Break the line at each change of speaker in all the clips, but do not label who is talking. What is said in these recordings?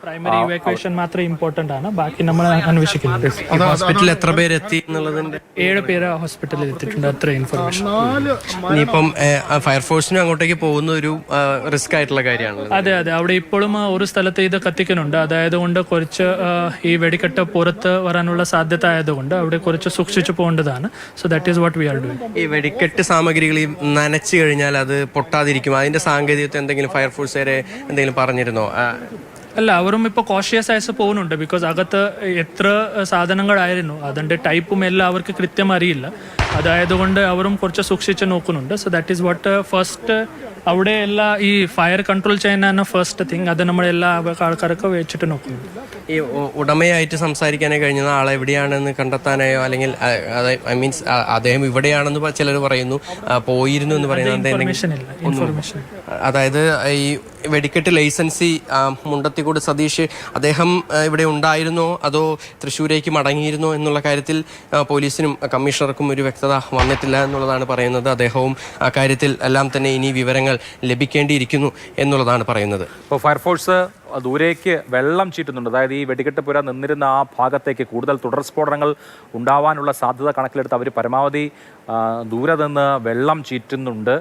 Primary evacuation മാത്രം important ആണ്, ബാക്കി നമ്മൾ അന്വേഷിക്കുന്നുണ്ട്.
ഹോസ്പിറ്റലിൽ എത്ര പേര് എത്തി എന്നുള്ളതിന്റെ
7 പേര് ഹോസ്പിറ്റലിൽ എത്തിയിട്ടുണ്ട്, അത്ര ഇൻഫർമേഷൻ.
ഇനിയിപ്പം ഫയർഫോഴ്സിനും അങ്ങോട്ടേക്ക് പോകുന്ന ഒരു റിസ്ക് ആയിട്ടുള്ള കാര്യമാണ്.
അതെ, അവിടെ ഇപ്പോഴും ഒരു സ്ഥലത്ത് ഇത് കത്തിക്കുന്നുണ്ട്. അതായത് കൊണ്ട് കുറച്ച് ഈ വെടിക്കെട്ട് പുറത്ത് വരാനുള്ള സാധ്യത ആയതുകൊണ്ട് അവിടെ കുറച്ച് സൂക്ഷിച്ചു പോകേണ്ടതാണ്. So that is what we are doing.
ഈ വെടിക്കെട്ട് സാമഗ്രികൾ നനച്ചു കഴിഞ്ഞാൽ അത് പൊട്ടാതിരിക്കും, അതിന്റെ സാങ്കേതികത്വം എന്തെങ്കിലും ഫയർഫോഴ്സുകാരെ എന്തെങ്കിലും പറഞ്ഞിരുന്നോ?
അല്ല, അവരും ഇപ്പോൾ കോഷ്യസ് ആയിട്ട് പോകുന്നുണ്ട്. ബിക്കോസ് അകത്ത് എത്ര സാധനങ്ങളായിരുന്നു, അതിൻ്റെ ടൈപ്പും എല്ലാം അവർക്ക് കൃത്യം അറിയില്ല. അതായതുകൊണ്ട് അവരും കുറച്ച് സൂക്ഷിച്ച് നോക്കുന്നുണ്ട്. So that is what first അവിടെ എല്ലാ ഈ ഫയർ കൺട്രോൾ ചെയ്യാനാണ് ഫസ്റ്റ് തിങ്. അത് നമ്മളെല്ലാ ആൾക്കാരൊക്കെ വെച്ചിട്ട് നോക്കുന്നുണ്ട്.
ഈ ഉടമയായിട്ട് സംസാരിക്കാനേ കഴിഞ്ഞ ആളെ എവിടെയാണെന്ന് കണ്ടെത്താനായോ, അല്ലെങ്കിൽ ഐ മീൻസ് അദ്ദേഹം ഇവിടെയാണെന്ന് ചിലർ പറയുന്നു, പോയിരുന്നു എന്ന് പറയുന്നത്
ഇൻഫർമേഷൻ.
അതായത് ഈ വെടിക്കെട്ട് ലൈസൻസി മുണ്ടത്തിക്കോട് സതീഷ് അദ്ദേഹം ഇവിടെ ഉണ്ടായിരുന്നോ അതോ തൃശ്ശൂരേക്ക് മടങ്ങിയിരുന്നോ എന്നുള്ള കാര്യത്തിൽ പോലീസിനും കമ്മീഷണർക്കും ഒരു വ്യക്തത വന്നിട്ടില്ല എന്നുള്ളതാണ് പറയുന്നത്. അദ്ദേഹവും ആ കാര്യത്തിൽ എല്ലാം തന്നെ ഇനി വിവരങ്ങൾ ലഭിക്കേണ്ടിയിരിക്കുന്നു എന്നുള്ളതാണ് പറയുന്നത്.
ഇപ്പോൾ ഫയർഫോഴ്സ് ദൂരേക്ക് വെള്ളം ചീറ്റുന്നുണ്ട്. അതായത് ഈ വെടിക്കെട്ട് പുര നിന്നിരുന്ന ആ ഭാഗത്തേക്ക് കൂടുതൽ തുടർ സ്ഫോടനങ്ങൾ ഉണ്ടാവാനുള്ള സാധ്യത കണക്കിലെടുത്ത് അവർ പരമാവധി ദൂരെ നിന്ന് വെള്ളം ചീറ്റുന്നുണ്ട്.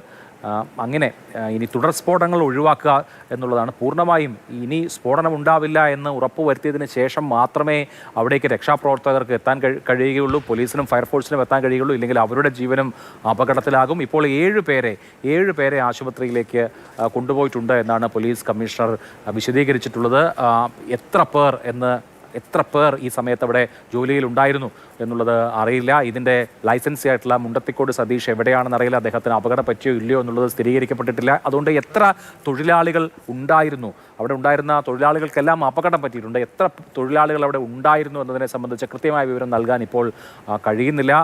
അങ്ങനെ ഇനി തുടർ സ്ഫോടനങ്ങൾ ഒഴിവാക്കുക എന്നുള്ളതാണ്. പൂർണ്ണമായും ഇനി സ്ഫോടനം ഉണ്ടാവില്ല എന്ന് ഉറപ്പുവരുത്തിയതിന് ശേഷം മാത്രമേ അവിടേക്ക് രക്ഷാപ്രവർത്തകർക്ക് എത്താൻ കഴിയുകയുള്ളൂ, പോലീസിനും ഫയർഫോഴ്സിനും എത്താൻ കഴിയുകയുള്ളൂ. ഇല്ലെങ്കിൽ അവരുടെ ജീവനും അപകടത്തിലാകും. ഇപ്പോൾ 7 പേരെ ആശുപത്രിയിലേക്ക് കൊണ്ടുപോയിട്ടുണ്ട് എന്നാണ് പോലീസ് കമ്മീഷണർ വിശദീകരിച്ചിട്ടുള്ളത്. എത്ര പേർ ഈ സമയത്ത് അവിടെ ജോലിയിൽ ഉണ്ടായിരുന്നു എന്നുള്ളത് അറിയില്ല. ഇതിൻ്റെ ലൈസൻസി ആയിട്ടുള്ള മുണ്ടത്തിക്കോട് സതീഷ് എവിടെയാണെന്ന് അറിയില്ല. അദ്ദേഹത്തിന് അപകടം പറ്റിയോ ഇല്ലയോ എന്നുള്ളത് സ്ഥിരീകരിക്കപ്പെട്ടിട്ടില്ല. അതുകൊണ്ട് എത്ര തൊഴിലാളികൾ ഉണ്ടായിരുന്നു, അവിടെ ഉണ്ടായിരുന്ന തൊഴിലാളികൾക്കെല്ലാം അപകടം പറ്റിയിട്ടുണ്ട്. എത്ര തൊഴിലാളികൾ അവിടെ ഉണ്ടായിരുന്നു എന്നതിനെ സംബന്ധിച്ച് കൃത്യമായ വിവരം നൽകാൻ ഇപ്പോൾ കഴിയുന്നില്ല.